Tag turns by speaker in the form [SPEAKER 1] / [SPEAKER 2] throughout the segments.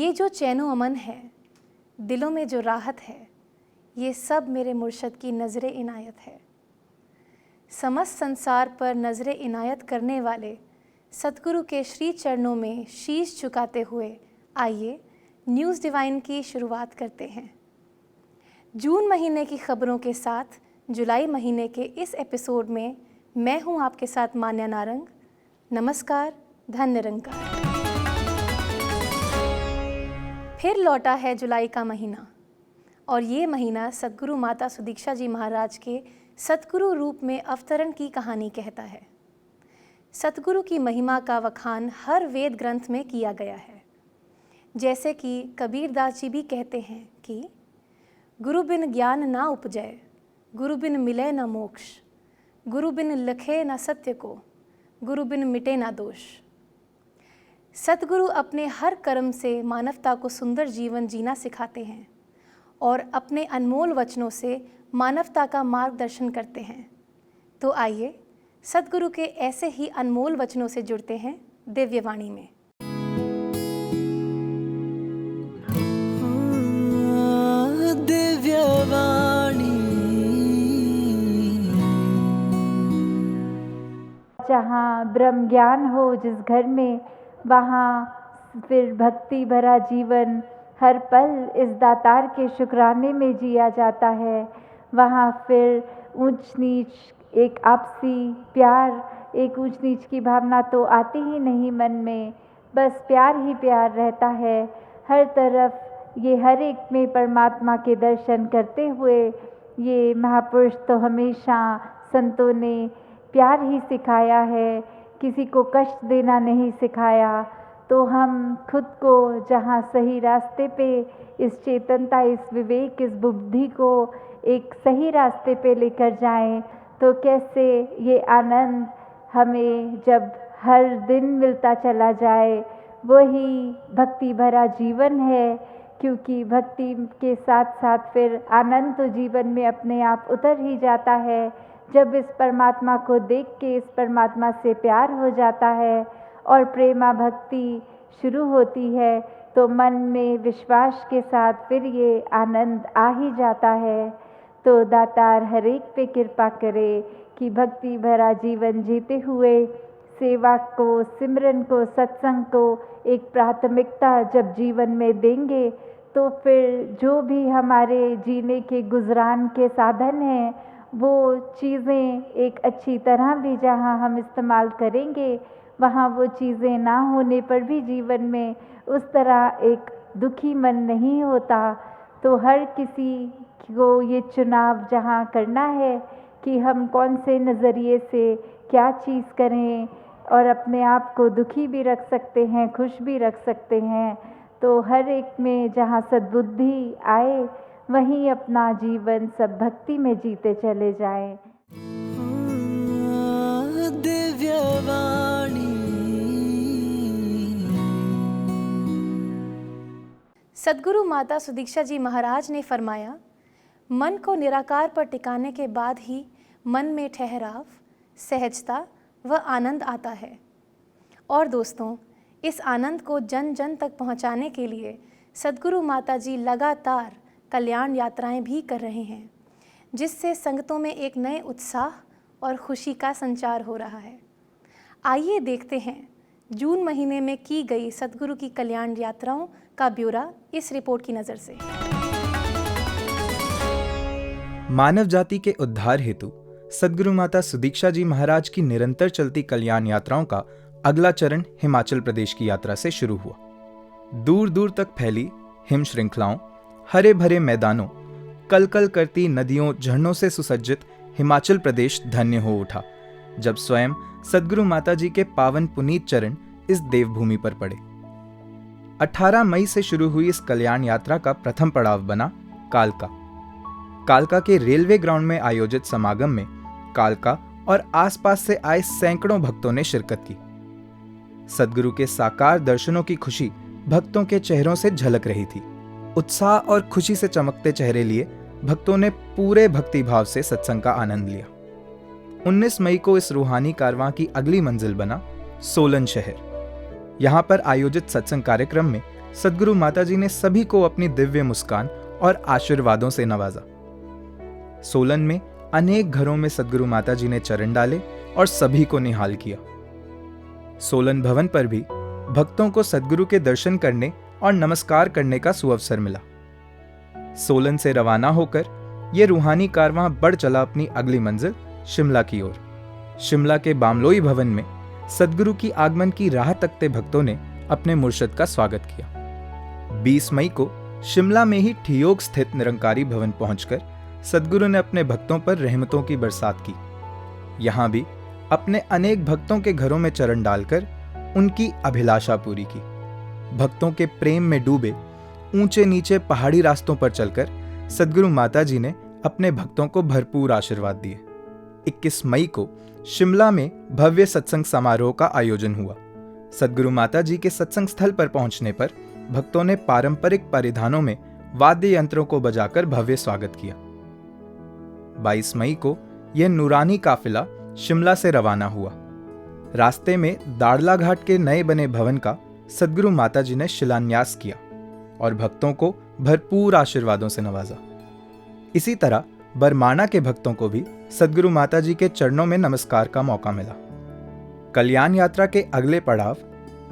[SPEAKER 1] ये जो चैनो अमन है, दिलों में जो राहत है, ये सब मेरे मुर्शद की नज़रे इनायत है। समस्त संसार पर नज़रे इनायत करने वाले सतगुरु के श्री चरणों में शीश झुकाते हुए आइए न्यूज़ डिवाइन की शुरुआत करते हैं। जून महीने की खबरों के साथ जुलाई महीने के इस एपिसोड में मैं हूं आपके साथ मान्या नारंग। नमस्कार, धन निरंकार। फिर लौटा है जुलाई का महीना और ये महीना सद्गुरु माता सुदीक्षा जी महाराज के सतगुरु रूप में अवतरण की कहानी कहता है। सतगुरु की महिमा का वखान हर वेद ग्रंथ में किया गया है। जैसे कि कबीरदास जी भी कहते हैं कि गुरु बिन ज्ञान ना उपजै, गुरु बिन मिले न मोक्ष, गुरु बिन लखे न सत्य को, गुरु बिन मिटे न दोष। सतगुरु अपने हर कर्म से मानवता को सुंदर जीवन जीना सिखाते हैं और अपने अनमोल वचनों से मानवता का मार्गदर्शन करते हैं। तो आइए सतगुरु के ऐसे ही अनमोल वचनों से जुड़ते हैं दिव्यवाणी में।
[SPEAKER 2] जहाँ ब्रह्म ज्ञान हो जिस घर में, वहाँ फिर भक्ति भरा जीवन हर पल इस दातार के शुक्राने में जिया जाता है। वहाँ फिर ऊंच नीच, एक आपसी प्यार, एक ऊंच नीच की भावना तो आती ही नहीं मन में, बस प्यार ही प्यार रहता है हर तरफ। ये हर एक में परमात्मा के दर्शन करते हुए ये महापुरुष तो हमेशा संतों ने प्यार ही सिखाया है, किसी को कष्ट देना नहीं सिखाया। तो हम खुद को जहाँ सही रास्ते पे इस चेतनता, इस विवेक, इस बुद्धि को एक सही रास्ते पे लेकर जाएं, तो कैसे ये आनंद हमें जब हर दिन मिलता चला जाए, वही भक्ति भरा जीवन है। क्योंकि भक्ति के साथ साथ फिर आनंद तो जीवन में अपने आप उतर ही जाता है। जब इस परमात्मा को देख के इस परमात्मा से प्यार हो जाता है और प्रेमा भक्ति शुरू होती है, तो मन में विश्वास के साथ फिर ये आनंद आ ही जाता है। तो दातार हर एक पे कृपा करे कि भक्ति भरा जीवन जीते हुए सेवा को, सिमरन को, सत्संग को एक प्राथमिकता जब जीवन में देंगे, तो फिर जो भी हमारे जीने के गुजरान के साधन हैं, वो चीज़ें एक अच्छी तरह भी जहाँ हम इस्तेमाल करेंगे, वहाँ वो चीज़ें ना होने पर भी जीवन में उस तरह एक दुखी मन नहीं होता। तो हर किसी को ये चुनाव जहाँ करना है कि हम कौन से नज़रिए से क्या चीज़ करें और अपने आप को दुखी भी रख सकते हैं, खुश भी रख सकते हैं। तो हर एक में जहाँ सद्बुद्धि आए, वहीं अपना जीवन सब भक्ति में जीते चले जाएं।
[SPEAKER 3] दिव्यवाणी।
[SPEAKER 1] सद्गुरु माता सुदीक्षा जी महाराज ने फरमाया, मन को निराकार पर टिकाने के बाद ही मन में ठहराव, सहजता व आनंद आता है। और दोस्तों, इस आनंद को जन जन तक पहुंचाने के लिए सद्गुरु माता जी लगातार कल्याण यात्राएं भी कर रहे हैं, जिससे संगतों में एक नए उत्साह और खुशी का संचार हो रहा है। आइए देखते हैं जून महीने में की गई सद्गुरु की कल्याण यात्राओं का ब्यौरा इस रिपोर्ट की नज़र से।
[SPEAKER 4] मानव जाति के उद्धार हेतु सद्गुरु माता सुदीक्षा जी महाराज की निरंतर चलती कल्याण यात्राओं का अगला चरण हिमाचल प्रदेश की यात्रा से शुरू हुआ। दूर दूर तक फैली हिम श्रृंखलाओं, हरे भरे मैदानों, कल कल करती नदियों, झरनों से सुसज्जित हिमाचल प्रदेश धन्य हो उठा जब स्वयं सद्गुरु माता जी के पावन पुनीत चरण इस देवभूमि पर पड़े। 18 मई से शुरू हुई इस कल्याण यात्रा का प्रथम पड़ाव बना कालका। कालका के रेलवे ग्राउंड में आयोजित समागम में कालका और आसपास से आए सैकड़ों भक्तों ने शिरकत की। सद्गुरु के साकार दर्शनों की खुशी भक्तों के चेहरों से झलक रही थी। उत्साह और खुशी से चमकते चेहरे लिए भक्तों ने पूरे भक्ति भाव से सत्संग का आनंद लिया। 19 मई को इस रूहानी कारवां की अगली मंजिल बना सोलन शहर। यहाँ पर आयोजित सत्संग कार्यक्रम में सद्गुरु माताजी ने सभी को अपनी दिव्य मुस्कान और आशीर्वादों से नवाजा। सोलन में अनेक घरों में सद्गुरु माताजी ने चरण डाले और सभी को निहाल किया। सोलन भवन पर भी भक्तों को सद्गुरु के दर्शन करने और नमस्कार करने का सुअवसर मिला। सोलन से रवाना होकर यह रूहानी कारवां बढ़ चला अपनी अगली मंजिल शिमला की ओर। शिमला के बामलोई भवन में सद्गुरु की आगमन की राह तकते भक्तों ने अपने मुर्शद का स्वागत किया। 20 मई को शिमला में ही ठियोग स्थित निरंकारी भवन पहुंचकर सद्गुरु ने अपने भक्तों पर रहमतों की बरसात की। यहां भी अपने अनेक भक्तों के घरों में चरण डालकर उनकी अभिलाषा पूरी की। भक्तों के प्रेम में डूबे ऊंचे नीचे पहाड़ी रास्तों पर चलकर सद्गुरु माताजी ने अपने भक्तों को भरपूर आशीर्वाद दिए। 21 मई को शिमला में भव्य सत्संग समारोह का आयोजन हुआ। सद्गुरु माताजी के सत्संग स्थल पर पहुंचने पर भक्तों ने पारंपरिक परिधानों में वाद्य यंत्रों को बजाकर भव्य स्वागत किया। 22 मई को यह नूरानी काफिला शिमला से रवाना हुआ। रास्ते में दाड़ला घाट के नए बने भवन का सद्गुरु माताजी ने शिलान्यास किया और भक्तों को भरपूर आशीर्वादों से नवाजा। इसी तरह बरमाणा के भक्तों को भी सद्गुरु माताजी के चरणों में नमस्कार का मौका मिला। कल्याण यात्रा के अगले पड़ाव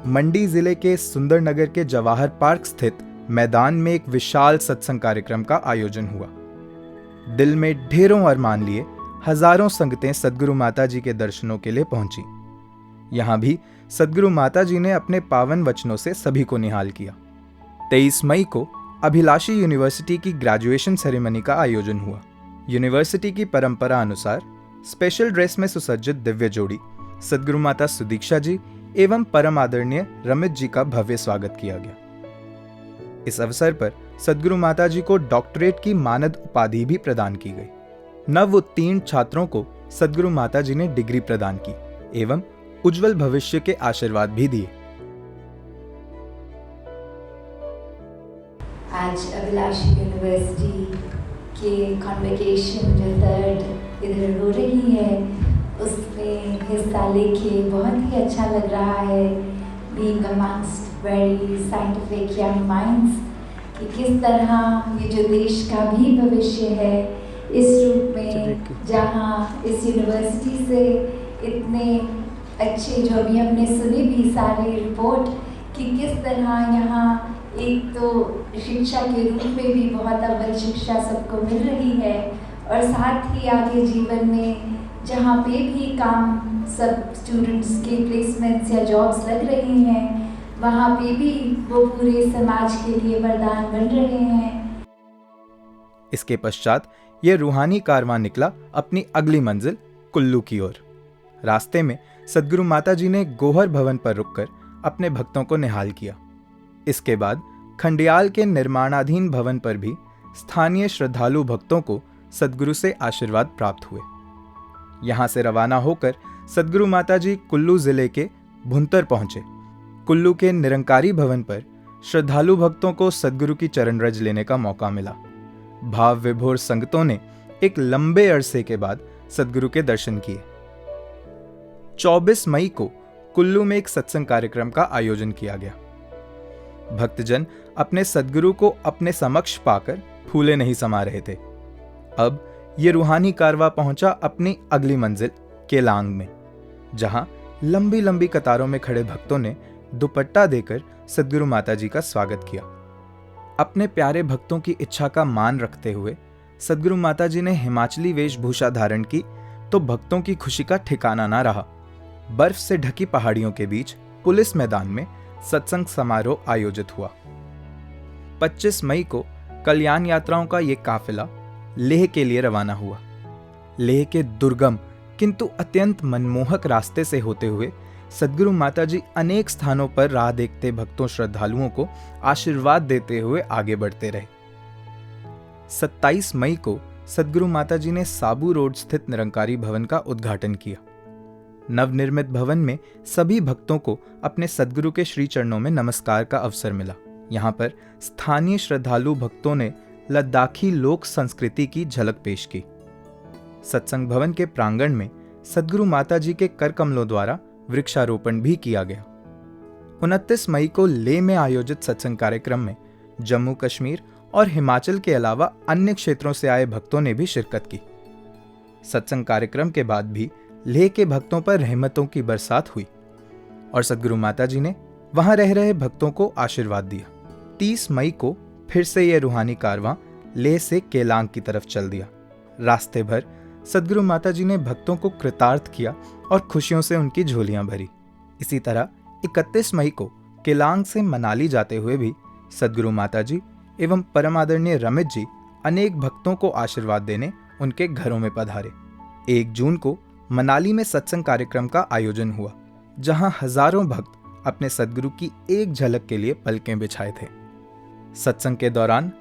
[SPEAKER 4] मंडी जिले के सुंदरनगर के जवाहर पार्क स्थित मैदान में एक विशाल सत्संग कार्यक्रम का आयोजन हुआ। दिल में ढेरों अरमान लिए हजारों संगतें सद्गुरु माताजी के दर्शनों के लिए पहुंची। यहां भी सद्गुरु माताजी ने अपने पावन वचनों से सभी को निहाल किया। 23 मई को अभिलाषी यूनिवर्सिटी की ग्रेजुएशन सेरेमनी का आयोजन हुआ। यूनिवर्सिटी की परंपरा अनुसार स्पेशल ड्रेस में सुसज्जित दिव्य जोड़ी सद्गुरु माता सुदीक्षा जी एवं परम आदरणीय रमित जी का भव्य स्वागत किया गया। इस अवसर पर सद्गुरु माता जी को डॉक्टरेट की मानद उपाधि भी प्रदान की गई। नव उत्तीर्ण छात्रों को सद्गुरु माता जी ने डिग्री प्रदान की एवं उज्जवल भविष्य के आशीर्वाद भी दिए।
[SPEAKER 2] आज अभिलाषी यूनिवर्सिटी के कॉन्वोकेशन जो 3rd इधर हो रही है उसमें हिस्सा लेके बहुत ही अच्छा लग रहा है। Being amongst very scientific young minds कि किस तरह ये जो देश का भी भविष्य है इस रूप में, जहाँ इस यूनिवर्सिटी से इतने अच्छे जो अभी हमने सुनी भी सारे रिपोर्ट कि किस तरह यहाँ एक तो शिक्षा के रूप में भी बहुत अव्वल शिक्षा सबको मिल रही है और साथ ही आगे जीवन में जहाँ पे भी काम सब स्टूडेंट्स के प्लेसमेंट्स या जॉब्स लग रही हैं वहाँ पे भी वो पूरे समाज के लिए वरदान बन रहे हैं।
[SPEAKER 4] इसके पश्चात यह रूहानी कारवां निकला अपनी अगली मंजिल कुल्लू की ओर। रास्ते में सद्गुरु माताजी ने गोहर भवन पर रुककर अपने भक्तों को निहाल किया। इसके बाद खंडियाल के निर्माणाधीन भवन पर भी स्थानीय श्रद्धालु भक्तों को सद्गुरु से आशीर्वाद प्राप्त हुए। यहां से रवाना होकर सद्गुरु माताजी कुल्लू जिले के भुंतर पहुंचे। कुल्लू के निरंकारी भवन पर श्रद्धालु भक्तों को सद्गुरु की चरण रज लेने का मौका मिला। भाव विभोर संगतों ने एक लंबे अरसे के बाद सद्गुरु के दर्शन किए। 24 मई को कुल्लू में एक सत्संग कार्यक्रम का आयोजन किया गया। भक्तजन अपने सद्गुरु को अपने समक्ष पाकर फूले नहीं समा रहे थे। अब ये रूहानी कारवां पहुंचा अपनी अगली मंजिल केलांग में, जहां लंबी लंबी कतारों में खड़े भक्तों ने दुपट्टा देकर सद्गुरु माताजी का स्वागत किया। अपने प्यारे भक्तों की इच्छा का मान रखते हुए सद्गुरु माताजी ने हिमाचली वेशभूषा धारण की तो भक्तों की खुशी का ठिकाना ना रहा। बर्फ से ढकी पहाड़ियों के बीच पुलिस मैदान में सत्संग समारोह आयोजित हुआ। 25 मई को कल्याण यात्राओं का ये काफिला लेह के लिए रवाना हुआ। लेह के दुर्गम किंतु अत्यंत मनमोहक रास्ते से होते हुए सद्गुरु माताजी अनेक स्थानों पर राह देखते भक्तों श्रद्धालुओं को आशीर्वाद देते हुए आगे बढ़ते रहे। 27 मई को सद्गुरु माताजी ने साबू रोड स्थित निरंकारी भवन का उद्घाटन किया। नवनिर्मित भवन में सभी भक्तों को अपने सद्गुरु के श्री चरणों में नमस्कार का अवसर मिला। यहाँ पर स्थानीय श्रद्धालु भक्तों ने लद्दाखी लोक संस्कृति की झलक पेश की। सत्संग भवन के प्रांगण में सद्गुरु माताजी के कर कमलों द्वारा वृक्षारोपण भी किया गया। 29 मई को लेह में आयोजित सत्संग कार्यक्रम में जम्मू कश्मीर और हिमाचल के अलावा अन्य क्षेत्रों से आए भक्तों ने भी शिरकत की। सत्संग कार्यक्रम के बाद भी लेह के भक्तों पर रहमतों की बरसात हुई और सदगुरु माता जी ने वहां रह रहे भक्तों को आशीर्वाद दिया। 30 मई को फिर से यह रूहानी कारवां लेह से केलांग की तरफ चल दिया। रास्ते भर सदगुरु माता जी ने भक्तों को कृतार्थ किया और खुशियों से उनकी झोलियां भरी। इसी तरह 31 मई को केलांग से मनाली जाते हुए भी सदगुरु माता जी एवं परम आदरणीय रमित जी अनेक भक्तों को आशीर्वाद देने उनके घरों में पधारे। 1 जून को मनाली में सत्संग कार्यक्रम का आयोजन हुआ, जहां हजारों भक्त अपने सदगुरु की एक झलक के लिए पलकें बिछाए थे। सत्संग के दौरान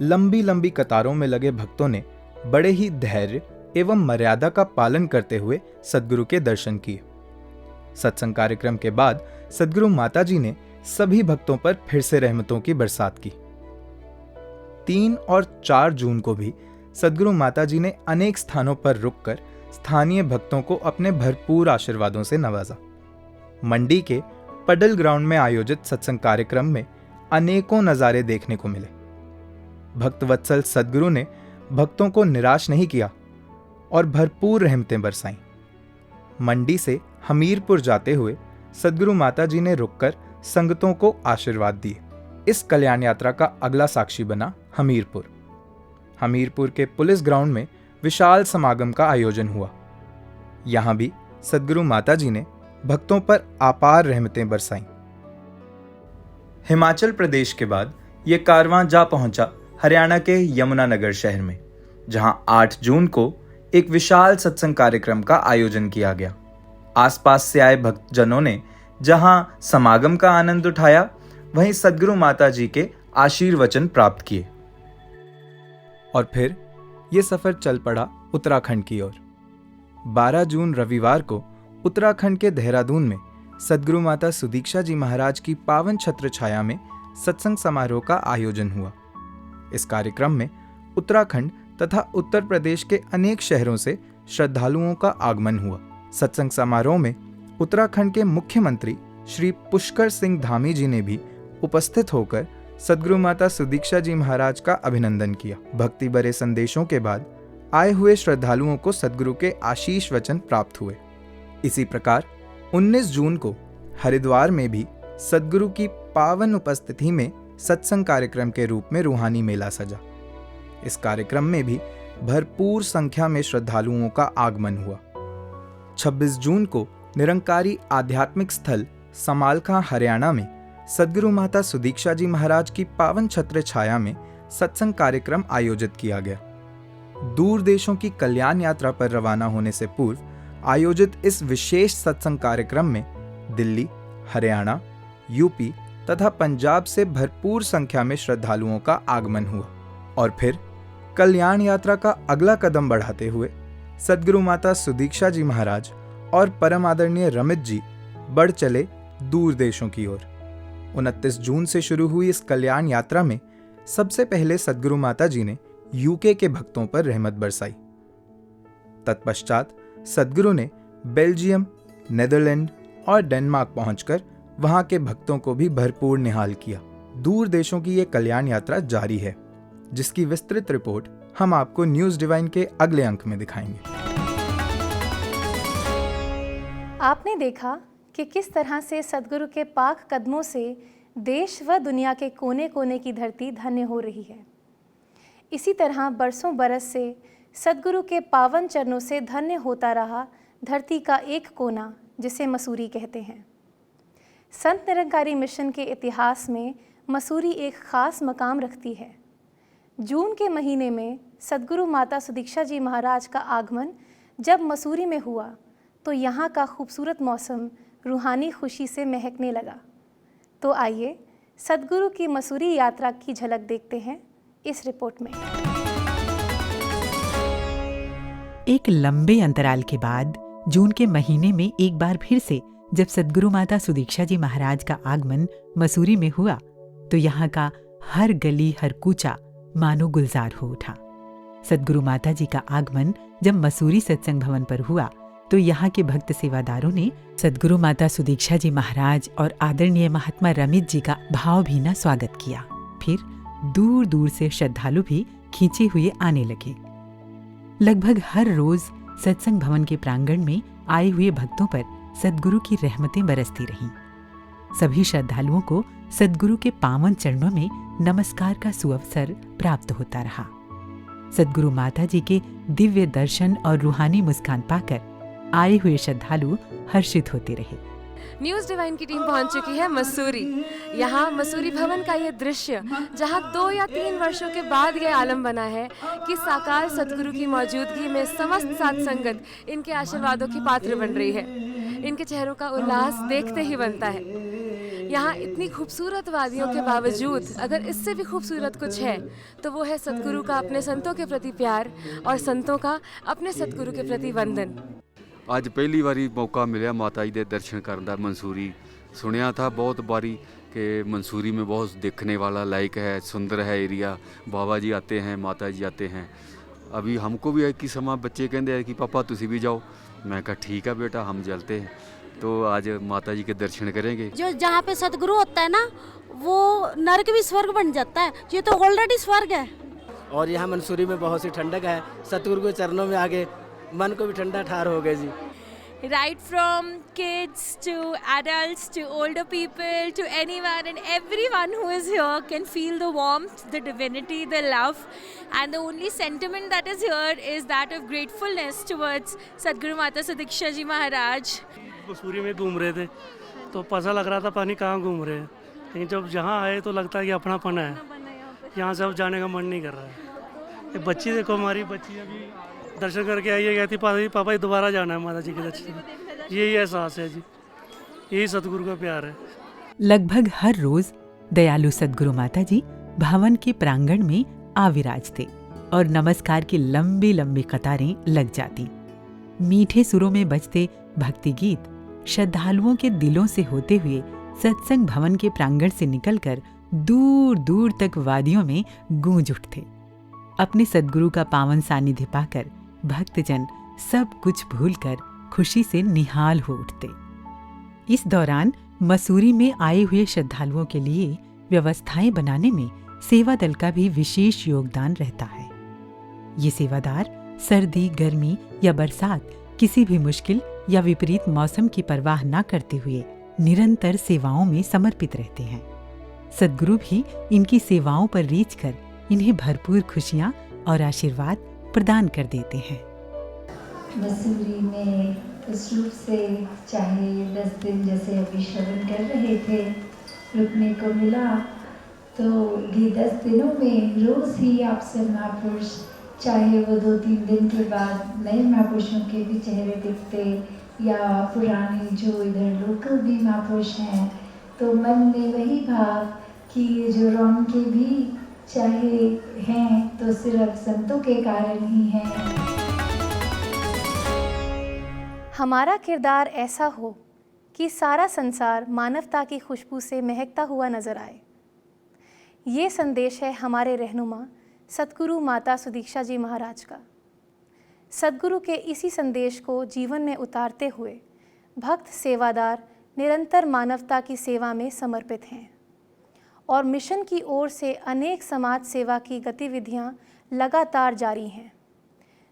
[SPEAKER 4] लंबी लंबी कतारों में लगे भक्तों ने बड़े ही धैर्य एवं मर्यादा का पालन करते हुए सदगुरु के दर्शन किए। सत्संग कार्यक्रम के बाद सदगुरु माता जी ने सभी भक्तों पर फिर से रहमतों की बरसात की। 3 और 4 जून को भी सदगुरु माता जी ने अनेक स्थानों पर रुककर स्थानीय भक्तों को अपने भरपूर आशीर्वादों से नवाजा। मंडी के पडल ग्राउंड में आयोजित सत्संग कार्यक्रम में अनेकों नजारे देखने को मिले। भक्तवत्सल सदगुरु ने भक्तों को निराश नहीं किया और भरपूर रहमतें बरसाईं। मंडी से हमीरपुर जाते हुए सदगुरु माता जी ने रुककर संगतों को आशीर्वाद दिए। इस कल्याण यात्रा का अगला साक्षी बना हमीरपुर। हमीरपुर के पुलिस ग्राउंड में विशाल समागम का आयोजन हुआ। यहां भी सदगुरु माता जी ने भक्तों पर अपार रहमतें बरसाईं। हिमाचल प्रदेश के बाद यह कारवां जा पहुंचा हरियाणा के यमुनानगर शहर में, जहां 8 जून को एक विशाल सत्संग कार्यक्रम का आयोजन किया गया। आसपास से आए भक्तजनों ने जहां समागम का आनंद उठाया, वहीं सदगुरु माता जी के आशीर्वचन प्राप्त किए। और फिर यह सफर चल पड़ा उत्तराखंड की ओर। 12 जून रविवार को उत्तराखंड के देहरादून में सदगुरु माता सुदीक्षा जी महाराज की पावन छत्र छाया में सत्संग समारोह का आयोजन हुआ। इस कार्यक्रम में उत्तराखंड तथा उत्तर प्रदेश के अनेक शहरों से श्रद्धालुओं का आगमन हुआ। सत्संग समारोह में उत्तराखंड के मुख्यमंत्री श्री पुष्कर सिंह धामी जी ने भी उपस्थित होकर सदगुरु माता सुदीक्षा जी महाराज का अभिनंदन किया। भक्ति भरे संदेशों के बाद आए हुए श्रद्धालुओं को सदगुरु के आशीष वचन प्राप्त हुए। इसी प्रकार 19 जून को हरिद्वार में भी सदगुरु की पावन उपस्थिति में सत्संग कार्यक्रम के रूप में रूहानी मेला सजा। इस कार्यक्रम में भी भरपूर संख्या में श्रद्धालुओं का आगमन हुआ। 26 जून को निरंकारी आध्यात्मिक स्थल समालखां हरियाणा में सदगुरु माता सुदीक्षा जी महाराज की पावन छत्र छाया में सत्संग कार्यक्रम आयोजित किया गया। दूर देशों की कल्याण यात्रा पर रवाना होने से पूर्व आयोजित इस विशेष सत्संग कार्यक्रम में दिल्ली, हरियाणा, यूपी तथा पंजाब से भरपूर संख्या में श्रद्धालुओं का आगमन हुआ। और फिर कल्याण यात्रा का अगला कदम बढ़ाते हुए सदगुरु माता सुदीक्षा जी महाराज और परम आदरणीय रमित जी बढ़ चले दूर देशों की ओर। 29 जून से शुरू हुई इस कल्याण यात्रा में सबसे पहले सदगुरु माता जी ने यूके के भक्तों पर रहमत बरसाई। तत्पश्चात सदगुरु ने बेल्जियम, नेदरलैंड और डेनमार्क पहुंचकर वहां के भक्तों को भी भरपूर निहाल किया। दूर देशों की यह कल्याण यात्रा जारी है, जिसकी विस्तृत रिपोर्ट हम आपको न्यूज डिवाइन के अगले अंक में दिखाएंगे।
[SPEAKER 1] आपने देखा कि किस तरह से सदगुरु के पाक कदमों से देश व दुनिया के कोने कोने की धरती धन्य हो रही है। इसी तरह बरसों बरस से सदगुरु के पावन चरणों से धन्य होता रहा धरती का एक कोना, जिसे मसूरी कहते हैं। संत निरंकारी मिशन के इतिहास में मसूरी एक खास मकाम रखती है। जून के महीने में सदगुरु माता सुदीक्षा जी महाराज का आगमन जब मसूरी में हुआ तो यहाँ का खूबसूरत मौसम रूहानी खुशी से महकने लगा। तो आइए सदगुरु की मसूरी यात्रा की झलक देखते हैं इस रिपोर्ट में।
[SPEAKER 3] एक लंबे अंतराल के बाद जून के महीने में एक बार फिर से जब सदगुरु माता सुदीक्षा जी महाराज का आगमन मसूरी में हुआ तो यहाँ का हर गली हर कूचा मानो गुलजार हो उठा। सदगुरु माता जी का आगमन जब मसूरी सत्संग भवन पर हुआ तो यहाँ के भक्त सेवादारों ने सद्गुरु माता सुदीक्षा जी महाराज और आदरणीय महात्मा रमित जी का भावभीना स्वागत किया। फिर दूर दूर से श्रद्धालु भी खींचे हुए आने लगे। लगभग हर रोज सत्संग भवन के प्रांगण में आए हुए भक्तों पर सद्गुरु की रहमतें बरसती रहीं। सभी श्रद्धालुओं को सद्गुरु के पावन चरणों में नमस्कार का सुअवसर प्राप्त होता रहा। सद्गुरु माता जी के दिव्य दर्शन और रूहानी मुस्कान पाकर आए हुए श्रद्धालु हर्षित होते रहे।
[SPEAKER 5] न्यूज़ डिवाइन की टीम पहुंच चुकी है मसूरी। यहाँ मसूरी भवन का ये दृश्य, जहाँ 2 या 3 वर्षों के बाद ये आलम बना है कि साकार सद्गुरु की मौजूदगी में समस्त साध संगत इनके आशीर्वादों की पात्र बन रही है। इनके चेहरों का उल्लास देखते ही बनता है। यहाँ इतनी खूबसूरत वादियों के बावजूद अगर इससे भी खूबसूरत कुछ है तो वो है सद्गुरु का अपने संतों के प्रति प्यार और संतों का अपने सद्गुरु के प्रति वंदन।
[SPEAKER 6] ਅੱਜ ਪਹਿਲੀ ਵਾਰੀ मौका मिला माता जी के दर्शन करने का मंसूरी। सुनिया था बहुत बारी कि मंसूरी में बहुत देखने वाला लायक है, सुंदर है एरिया, बाबा जी आते हैं, माता जी आते हैं। अभी हमको भी एक ही समय बच्चे कहते हैं कि पापा तुसी भी जाओ। मैं कहा ठीक है बेटा हम चलते हैं। तो आज माता जी के दर्शन करेंगे।
[SPEAKER 7] जो जहाँ पे सदगुरु होता है ना वो नरक भी स्वर्ग बन जाता है। ये तो ऑलरेडी स्वर्ग है।
[SPEAKER 8] और यहाँ मंसूरी में बहुत सी ठंडक है। सतगुरु के चरणों में आगे मन को भी ठंडा ठार हो गया जी।
[SPEAKER 9] Right from kids to adults to older people to anyone and everyone who is here can feel the warmth, the divinity, the love, and the only sentiment that is here is that of gratefulness towards Sadhguru Mata Sudiksha Ji Maharaj.
[SPEAKER 10] Mussoorie में घूम रहे थे तो पता लग रहा था पानी कहाँ घूम रहे हैं, लेकिन जब यहाँ आए तो लगता है कि अपनापन है। यहाँ से अब जाने का मन नहीं कर रहा है। ये बच्ची देखो, हमारी बच्ची अभी दर्शन करके आई है, कहती पापा दोबारा जाना है माता जी के दर्शन। यही एहसास है जी, यही सतगुरु का प्यार है।
[SPEAKER 3] लगभग हर रोज दयालु सद्गुरु माता जी भवन के प्रांगण में आ विराजते और नमस्कार की लंबी लंबी कतारें लग जाती। मीठे सुरों में बजते भक्ति गीत श्रद्धालुओं के दिलों से होते हुए सत्संग भवन के प्रांगण से निकलकर दूर दूर तक वादियों में गूंज उठते। अपने सद्गुरु का पावन सानिध्य पाकर भक्तजन सब कुछ भूलकर खुशी से निहाल हो उठते। इस दौरान मसूरी में आए हुए श्रद्धालुओं के लिए व्यवस्थाएं बनाने में सेवा दल का भी विशेष योगदान रहता है। ये सेवादार सर्दी, गर्मी या बरसात किसी भी मुश्किल या विपरीत मौसम की परवाह न करते हुए निरंतर सेवाओं में समर्पित रहते हैं। सद्गुरु भी इनकी सेवाओं पर रीझ कर इन्हें भरपूर खुशियां और आशीर्वाद प्रदान कर देते हैं।
[SPEAKER 2] मसूरी में इस रूप से चाहे 10 दिन जैसे अभी श्रवण कर रहे थे रुकने को मिला, तो ये 10 दिनों में रोज ही आप सब महापुरुष, चाहे वो 2-3 दिन के बाद नए महापुरुषों के भी चेहरे दिखते या पुराने जो इधर लोकल भी महापुरुष हैं, तो मन में वही भाव कि ये जो रौनकें भी चाहे हैं तो सिर्फ संतों के कारण ही हैं।
[SPEAKER 1] हमारा किरदार ऐसा हो कि सारा संसार मानवता की खुशबू से महकता हुआ नजर आए। ये संदेश है हमारे रहनुमा सद्गुरु माता सुदीक्षा जी महाराज का। सद्गुरु के इसी संदेश को जीवन में उतारते हुए भक्त सेवादार निरंतर मानवता की सेवा में समर्पित हैं और मिशन की ओर से अनेक समाज सेवा की गतिविधियां लगातार जारी हैं।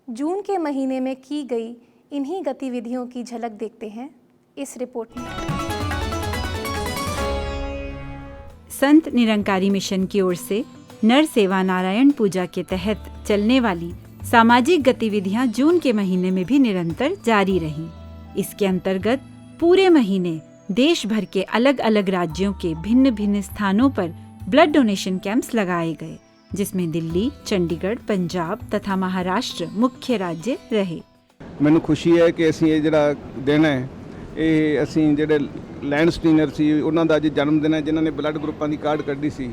[SPEAKER 1] जून के महीने में की गई इन्हीं गतिविधियों की झलक देखते हैं इस रिपोर्ट में।
[SPEAKER 11] संत निरंकारी मिशन की ओर से नर सेवा नारायण पूजा के तहत चलने वाली सामाजिक गतिविधियां जून के महीने में भी निरंतर जारी रहीं। इसके अंतर्गत पूरे महीने देश भर के अलग अलग राज्यों के भिन्न भिन्न स्थानों पर ब्लड डोनेशन कैंप्स लगाए गए, जिसमें दिल्ली, चंडीगढ़, पंजाब तथा महाराष्ट्र मुख्य राज्य रहे।
[SPEAKER 12] ਮੈਨੂੰ ਖੁਸ਼ੀ ਹੈ ਕਿ ਅਸੀਂ ਇਹ ਜਿਹੜਾ ਦਿਨ ਹੈ ਇਹ ਅਸੀਂ ਜਿਹੜੇ ਲੈਂਡ ਸਟੀਨਰ ਸੀ ਉਹਨਾਂ ਦਾ ਅੱਜ ਜਨਮ ਦਿਨ ਹੈ, ਜਿਨ੍ਹਾਂ ਨੇ ਬਲੱਡ ਗਰੁੱਪਾਂ ਦੀ ਕਾਰਡ ਕੱਢੀ ਸੀ।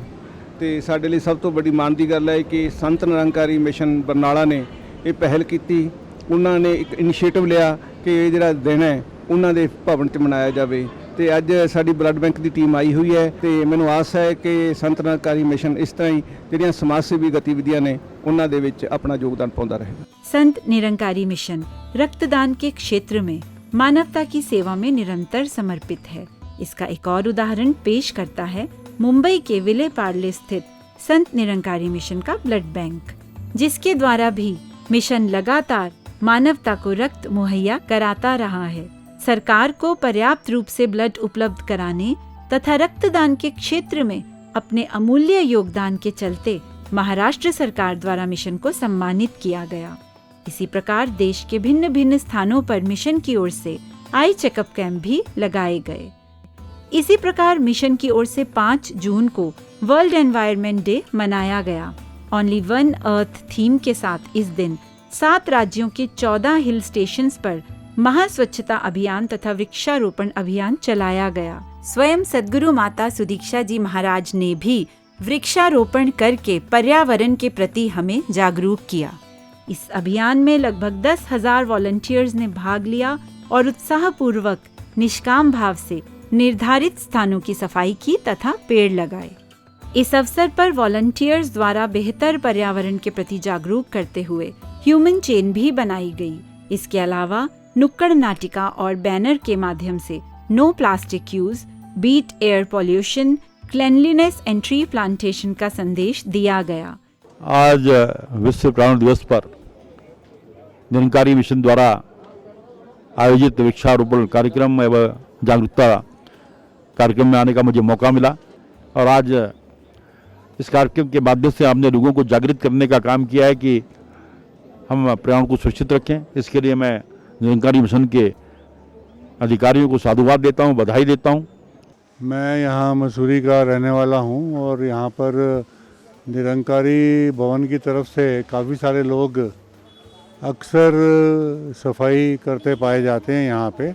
[SPEAKER 12] ਤੇ ਸਾਡੇ ਲਈ ਸਭ ਤੋਂ ਵੱਡੀ ਮਾਣ ਦੀ ਗੱਲ ਹੈ ਕਿ ਸੰਤ ਨਿਰੰਕਾਰੀ ਮਿਸ਼ਨ ਬਰਨਾਲਾ ਨੇ ਇਹ ਪਹਿਲ ਕੀਤੀ। ਉਹਨਾਂ ਨੇ ਇੱਕ ਇਨੀਸ਼ੀਏਟਿਵ ਲਿਆ ਕਿ ਇਹ ਜਿਹੜਾ ਦਿਨ ਹੈ ਉਹਨਾਂ ਦੇ ਭਵਨ 'ਚ ਮਨਾਇਆ ਜਾਵੇ, ਤੇ ਅੱਜ ਸਾਡੀ ਬਲੱਡ ਬੈਂਕ ਦੀ ਟੀਮ ਆਈ ਹੋਈ ਹੈ ਤੇ ਮੈਨੂੰ ਆਸ ਹੈ ਕਿ ਸੰਤ ਨਿਰੰਕਾਰੀ ਮਿਸ਼ਨ ਇਸ ਤਰ੍ਹਾਂ ਹੀ ਜਿਹੜੀਆਂ ਸਮਾਜ ਸੇਵੀ ਗਤੀਵਿਧੀਆਂ ਨੇ ਉਹਨਾਂ ਦੇ ਵਿੱਚ ਆਪਣਾ योगदान पाਉਂਦਾ रहेगा।
[SPEAKER 11] संत निरंकारी मिशन रक्तदान के क्षेत्र में मानवता की सेवा में निरंतर समर्पित है। इसका एक और उदाहरण पेश करता है मुंबई के विले पार्ले स्थित संत निरंकारी मिशन का ब्लड बैंक, जिसके द्वारा भी मिशन लगातार मानवता को रक्त मुहैया कराता रहा है। सरकार को पर्याप्त रूप से ब्लड उपलब्ध कराने तथा रक्तदान के क्षेत्र में अपने अमूल्य योगदान के चलते महाराष्ट्र सरकार द्वारा मिशन को सम्मानित किया गया। इसी प्रकार देश के भिन्न भिन्न स्थानों पर मिशन की ओर से आई चेकअप कैंप भी लगाए गए। इसी प्रकार मिशन की ओर से 5 जून को वर्ल्ड एनवायरनमेंट डे मनाया गया। ओनली वन अर्थ थीम के साथ इस दिन 7 राज्यों के 14 हिल स्टेशंस पर महास्वच्छता अभियान तथा वृक्षारोपण अभियान चलाया गया। स्वयं सद्गुरु माता सुदीक्षा जी महाराज ने भी वृक्षारोपण करके पर्यावरण के प्रति हमें जागरूक किया। इस अभियान में लगभग 10,000 वॉलंटियर्स ने भाग लिया और उत्साहपूर्वक निष्काम भाव से निर्धारित स्थानों की सफाई की तथा पेड़ लगाए। इस अवसर पर वॉलंटियर्स द्वारा बेहतर पर्यावरण के प्रति जागरूक करते हुए ह्यूमन चेन भी बनाई गई। इसके अलावा नुक्कड़ नाटिका और बैनर के माध्यम से no plastic use, beat air pollution, cleanliness and tree plantation का संदेश दिया गया।
[SPEAKER 13] आज विश्व पर्यावरण दिवस पर निरंकारी मिशन द्वारा आयोजित वृक्षारोपण कार्यक्रम एवं जागरूकता कार्यक्रम में आने का मुझे मौका मिला और आज इस कार्यक्रम के माध्यम से हमने लोगों को जागृत करने का काम किया है कि हम पर्यावरण को सुरक्षित रखें। इसके लिए मैं निरंकारी मिशन के अधिकारियों को साधुवाद देता हूं, बधाई देता हूं।
[SPEAKER 14] मैं यहाँ मसूरी का रहने वाला हूं और यहाँ पर निरंकारी भवन की तरफ से काफ़ी सारे लोग अक्सर सफाई करते पाए जाते हैं। यहाँ पे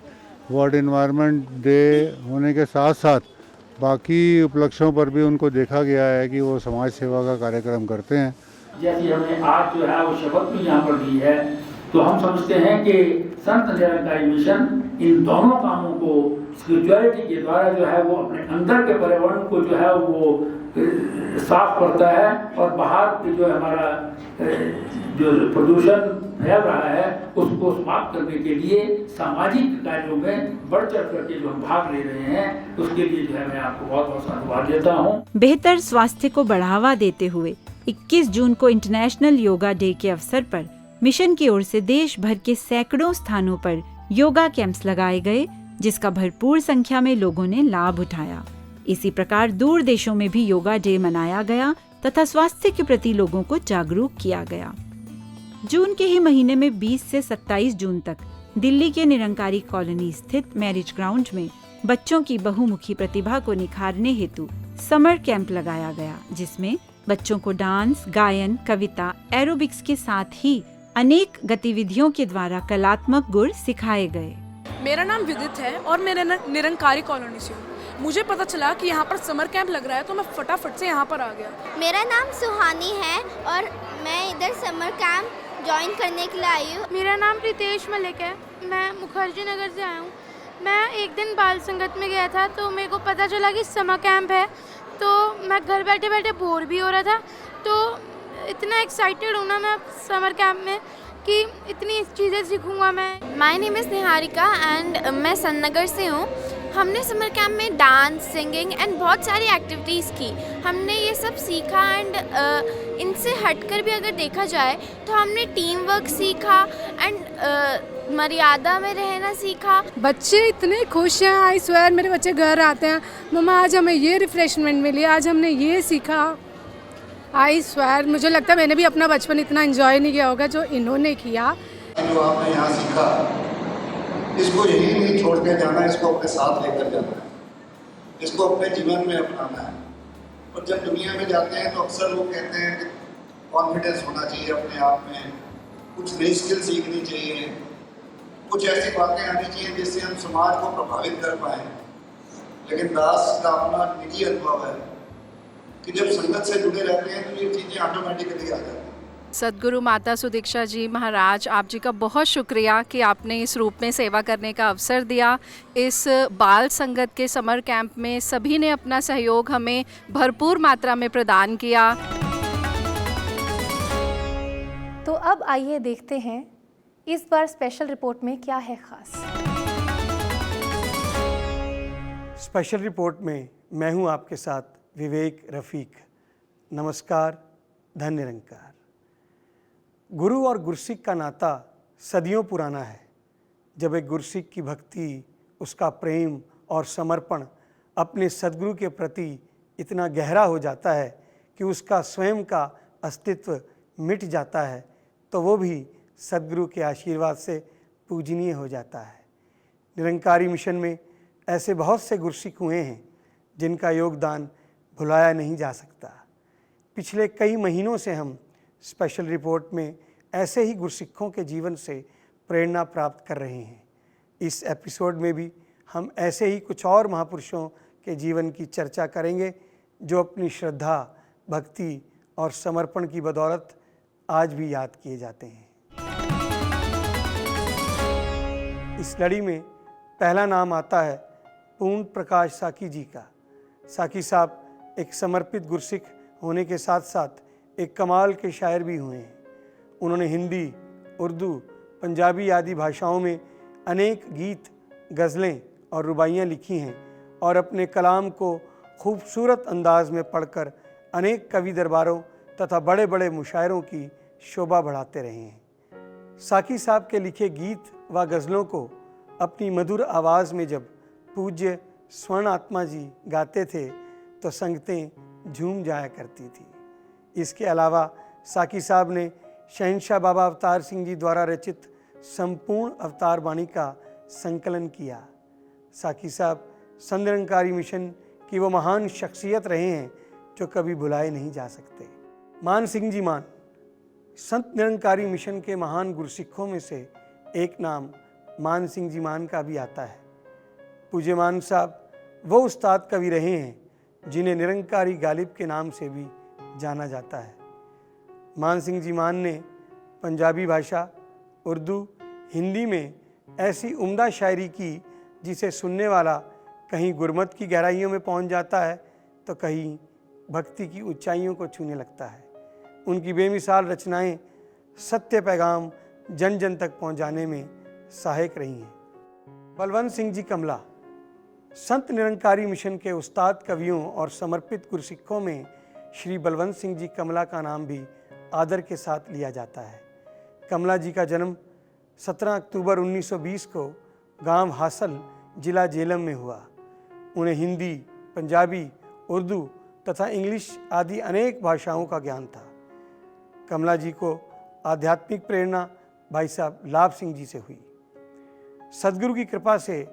[SPEAKER 14] वर्ल्ड एनवायरनमेंट डे होने के साथ साथ बाकी उपलक्ष्यों पर भी उनको देखा गया है कि वो समाज सेवा का कार्यक्रम करते हैं।
[SPEAKER 15] जैसे हमने आज जो है वो शपथ भी यहाँ पर दी है, तो हम समझते हैं कि संत निरंकारी मिशन इन दोनों कामों को स्पिरिचुअलिटी के द्वारा जो है वो अपने अंदर के पर्यावरण को जो है वो साफ करता है और बाहर के जो हमारा जो प्रदूषण फैल रहा है उसको समाप्त करने के लिए सामाजिक कार्यों में बढ़ चढ़ करके जो हम भाग ले रहे हैं, उसके लिए जो है मैं आपको बहुत बहुत धन्यवाद देता हूँ।
[SPEAKER 11] बेहतर स्वास्थ्य को बढ़ावा देते हुए 21 जून को इंटरनेशनल योगा डे के अवसर पर मिशन की ओर से देश भर के सैकड़ों स्थानों पर योगा कैंप्स लगाए गए, जिसका भरपूर संख्या में लोगों ने लाभ उठाया। इसी प्रकार दूर देशों में भी योगा डे मनाया गया तथा स्वास्थ्य के प्रति लोगों को जागरूक किया गया। जून के ही महीने में 20 से 27 जून तक दिल्ली के निरंकारी कॉलोनी स्थित मैरिज ग्राउंड में बच्चों की बहुमुखी प्रतिभा को निखारने हेतु समर कैंप लगाया गया, जिसमें बच्चों को डांस, गायन, कविता, एरोबिक्स के साथ ही अनेक गतिविधियों के द्वारा कलात्मक गुण सिखाए गए।
[SPEAKER 16] मेरा नाम विदित है और मैं निरंकारी कॉलोनी से हूँ। मुझे पता चला कि यहाँ पर समर कैंप लग रहा है तो मैं फटाफट से यहाँ पर आ गया।
[SPEAKER 17] मेरा नाम सुहानी है और मैं इधर समर कैंप ज्वाइन करने के लिए आई हूँ।
[SPEAKER 18] मेरा नाम प्रीतेश मलिक है, मैं मुखर्जी नगर से आया हूँ। मैं एक दिन बाल संगत में गया था तो मेरे को पता चला कि समर कैंप है, तो मैं घर बैठे बैठे बोर भी हो रहा था, तो इतना एक्साइटेड हूँ ना मैं समर कैंप में कि इतनी चीज़ें सीखूँगा मैं।
[SPEAKER 19] My name is Niharika and मैं सन्नगर से हूँ। हमने समर कैंप में डांस, सिंगिंग एंड बहुत सारी एक्टिविटीज़ की। हमने ये सब सीखा एंड इनसे हटकर भी अगर देखा जाए तो हमने टीम वर्क सीखा एंड मर्यादा में रहना सीखा।
[SPEAKER 20] बच्चे इतने खुश हैं, आई स्वेयर मेरे बच्चे घर आते हैं, मम्मा आज हमें ये रिफ्रेशमेंट मिली, आज हमने ये सीखा। आई स्वेयर मुझे लगता है मैंने भी अपना बचपन इतना एंजॉय नहीं किया होगा जो इन्होंने किया।
[SPEAKER 21] जो आपने यहाँ सीखा इसको यही नहीं छोड़ के जाना, इसको अपने साथ लेकर जाना है, इसको अपने जीवन में अपनाना है। और जब दुनिया में जाते हैं तो अक्सर लोग कहते हैं कि कॉन्फिडेंस होना चाहिए अपने आप में, कुछ नई स्किल सीखनी चाहिए, कुछ ऐसी बातें आनी चाहिए जिससे हम समाज को प्रभावित कर पाएँ। लेकिन दास का अपना निजी अनुभव है कि जब संगत से जुड़े रहते हैं तो ये चीज़ें ऑटोमेटिकली आ जाती हैं।
[SPEAKER 4] सद्गुरु माता सुदीक्षा जी महाराज, आप जी का बहुत शुक्रिया कि आपने इस रूप में सेवा करने का अवसर दिया। इस बाल संगत के समर कैंप में सभी ने अपना सहयोग हमें भरपूर मात्रा में प्रदान किया।
[SPEAKER 1] तो अब आइए देखते हैं इस बार स्पेशल रिपोर्ट में क्या है खास।
[SPEAKER 22] स्पेशल रिपोर्ट में मैं हूं आपके साथ विवेक रफ़ीक। नमस्कार, धन निरंकार। गुरु और गुरसिक का नाता सदियों पुराना है। जब एक गुरसिक की भक्ति, उसका प्रेम और समर्पण अपने सद्गुरु के प्रति इतना गहरा हो जाता है कि उसका स्वयं का अस्तित्व मिट जाता है, तो वो भी सद्गुरु के आशीर्वाद से पूजनीय हो जाता है। निरंकारी मिशन में ऐसे बहुत से गुरसिक हुए हैं जिनका योगदान भुलाया नहीं जा सकता। पिछले कई महीनों से हम स्पेशल रिपोर्ट में ऐसे ही गुरसिखों के जीवन से प्रेरणा प्राप्त कर रहे हैं। इस एपिसोड में भी हम ऐसे ही कुछ और महापुरुषों के जीवन की चर्चा करेंगे जो अपनी श्रद्धा, भक्ति और समर्पण की बदौलत आज भी याद किए जाते हैं। इस लड़ी में पहला नाम आता है पूर्ण प्रकाश साकी जी का। साकी साहब एक समर्पित गुरसिख होने के साथ साथ एक कमाल के शायर भी हुए हैं। उन्होंने हिंदी, उर्दू, पंजाबी आदि भाषाओं में अनेक गीत, गज़लें और रुबाइयाँ लिखी हैं और अपने कलाम को खूबसूरत अंदाज में पढ़कर अनेक कवि दरबारों तथा बड़े बड़े मुशायरों की शोभा बढ़ाते रहे हैं। साकी साहब के लिखे गीत व गज़लों को अपनी मधुर आवाज़ में जब पूज्य स्वर्ण आत्मा जी गाते थे तो संगतें झूम जाया करती थी। इसके अलावा साकी साहब ने शहंशाह बाबा अवतार सिंह जी द्वारा रचित संपूर्ण अवतार वाणी का संकलन किया। साकी साहब संत निरंकारी मिशन की वो महान शख्सियत रहे हैं जो कभी भुलाए नहीं जा सकते। मान सिंह जी मान संत निरंकारी मिशन के महान गुरसिखों में से एक नाम मान सिंह जी मान का भी आता है। पूज्य मान साहब वो उस्ताद कवि रहे हैं जिन्हें निरंकारी गालिब के नाम से भी जाना जाता है। मान सिंह जी मान ने पंजाबी भाषा, उर्दू, हिंदी में ऐसी उम्दा शायरी की जिसे सुनने वाला कहीं गुरमत की गहराइयों में पहुंच जाता है तो कहीं भक्ति की ऊंचाइयों को छूने लगता है। उनकी बेमिसाल रचनाएं सत्य पैगाम जन जन तक पहुंचाने में सहायक रही हैं। बलवंत सिंह जी कमला संत निरंकारी मिशन के उस्ताद कवियों और समर्पित गुरसिखों में श्री बलवंत सिंह जी कमला का नाम भी आदर के साथ लिया जाता है। कमला जी का जन्म 17 अक्टूबर 1920 को गांव हासल, जिला जेलम में हुआ। उन्हें हिंदी, पंजाबी, उर्दू तथा इंग्लिश आदि अनेक भाषाओं का ज्ञान था। कमला जी को आध्यात्मिक प्रेरणा भाई साहब लाभ सिंह जी से हुई। सद्गुरु की कृपा से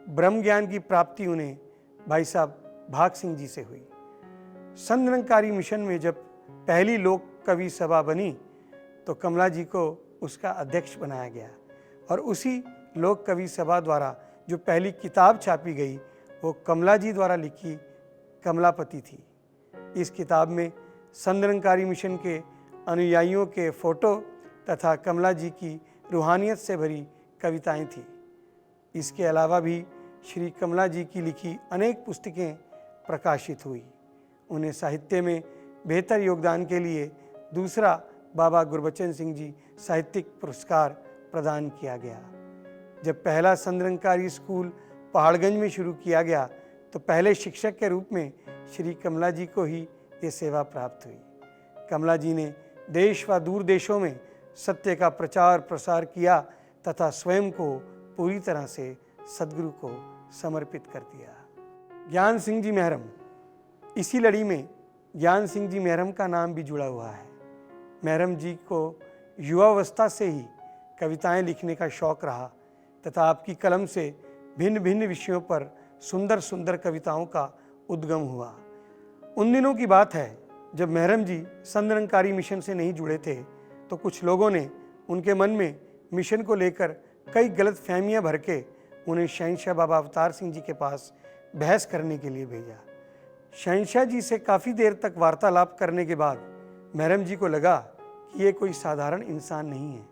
[SPEAKER 22] ब्रह्म ज्ञान की प्राप्ति उन्हें भाई साहब भाग सिंह जी से हुई। संत निरंकारी मिशन में जब पहली लोक कवि सभा बनी तो कमला जी को उसका अध्यक्ष बनाया गया और उसी लोक कवि सभा द्वारा जो पहली किताब छापी गई वो कमला जी द्वारा लिखी कमलापति थी। इस किताब में संत निरंकारी मिशन के अनुयायियों के फोटो तथा कमला जी की रूहानियत से भरी कविताएं थीं। इसके अलावा भी श्री कमला जी की लिखी अनेक पुस्तकें प्रकाशित हुई। उन्हें साहित्य में बेहतर योगदान के लिए दूसरा बाबा गुरबचन सिंह जी साहित्यिक पुरस्कार प्रदान किया गया। जब पहला संत निरंकारी स्कूल पहाड़गंज में शुरू किया गया तो पहले शिक्षक के रूप में श्री कमला जी को ही ये सेवा प्राप्त हुई। कमला जी ने देश व दूर देशों में सत्य का प्रचार प्रसार किया तथा स्वयं को पूरी तरह से सद्गुरु को समर्पित कर दिया। ज्ञान सिंह जी मेहरम, इसी लड़ी में ज्ञान सिंह जी मेहरम का नाम भी जुड़ा हुआ है। मेहरम जी को युवावस्था से ही कविताएं लिखने का शौक़ रहा तथा आपकी कलम से भिन्न भिन्न विषयों पर सुंदर सुंदर कविताओं का उद्गम हुआ। उन दिनों की बात है जब मेहरम जी संत निरंकारी मिशन से नहीं जुड़े थे तो कुछ लोगों ने उनके मन में मिशन को लेकर कई गलत फहमियाँ भर के उन्हें शहंशाह बाबा अवतार सिंह जी के पास बहस करने के लिए भेजा। शहंशाह जी से काफ़ी देर तक वार्तालाप करने के बाद मेहरम जी को लगा कि ये कोई साधारण इंसान नहीं है।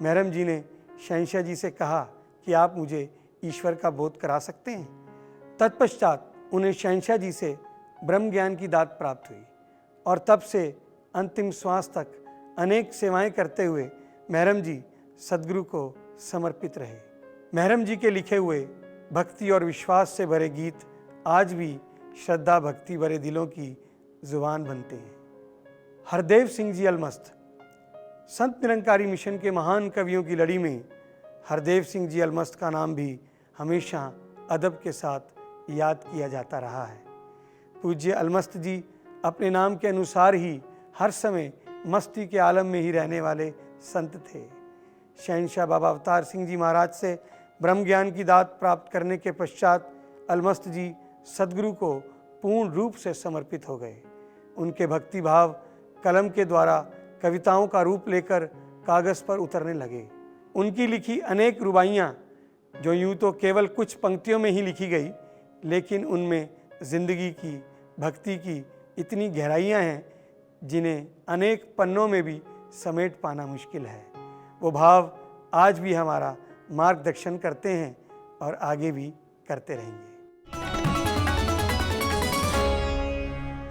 [SPEAKER 22] महरम जी ने शहंशाह जी से कहा कि आप मुझे ईश्वर का बोध करा सकते हैं। तत्पश्चात उन्हें शहंशाह जी से ब्रह्म ज्ञान की दात प्राप्त हुई और तब से अंतिम श्वास तक अनेक सेवाएं करते हुए महरम जी सदगुरु को समर्पित रहे। महरम जी के लिखे हुए भक्ति और विश्वास से भरे गीत आज भी श्रद्धा भक्ति भरे दिलों की जुबान बनते हैं। हरदेव सिंह जी अलमस्त संत निरंकारी मिशन के महान कवियों की लड़ी में हरदेव सिंह जी अलमस्त का नाम भी हमेशा अदब के साथ याद किया जाता रहा है। पूज्य अलमस्त जी अपने नाम के अनुसार ही हर समय मस्ती के आलम में ही रहने वाले संत थे। शहंशाह बाबा अवतार सिंह जी महाराज से ब्रह्म ज्ञान की दात प्राप्त करने के पश्चात अलमस्त जी सदगुरु को पूर्ण रूप से समर्पित हो गए। उनके भक्ति भाव कलम के द्वारा कविताओं का रूप लेकर कागज़ पर उतरने लगे। उनकी लिखी अनेक रुबाइयाँ जो यूँ तो केवल कुछ पंक्तियों में ही लिखी गई, लेकिन उनमें जिंदगी की भक्ति की इतनी गहराइयाँ हैं जिन्हें अनेक पन्नों में भी समेट पाना मुश्किल है। वो भाव आज भी हमारा मार्गदर्शन करते हैं और आगे भी करते रहेंगे।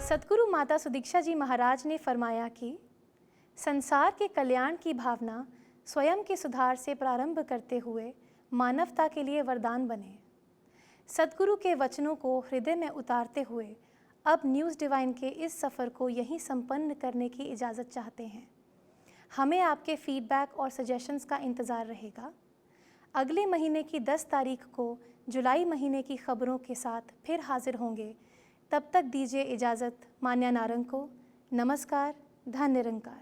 [SPEAKER 1] सतगुरु माता सुदीक्षा जी महाराज ने फरमाया कि संसार के कल्याण की भावना स्वयं के सुधार से प्रारंभ करते हुए मानवता के लिए वरदान बने। सतगुरु के वचनों को हृदय में उतारते हुए अब न्यूज़ डिवाइन के इस सफ़र को यहीं संपन्न करने की इजाज़त चाहते हैं। हमें आपके फीडबैक और सजेशंस का इंतज़ार रहेगा। अगले महीने की 10 तारीख को जुलाई महीने की खबरों के साथ फिर हाजिर होंगे। तब तक दीजिए इजाज़त मान्या नारंग को। नमस्कार, धन निरंकार।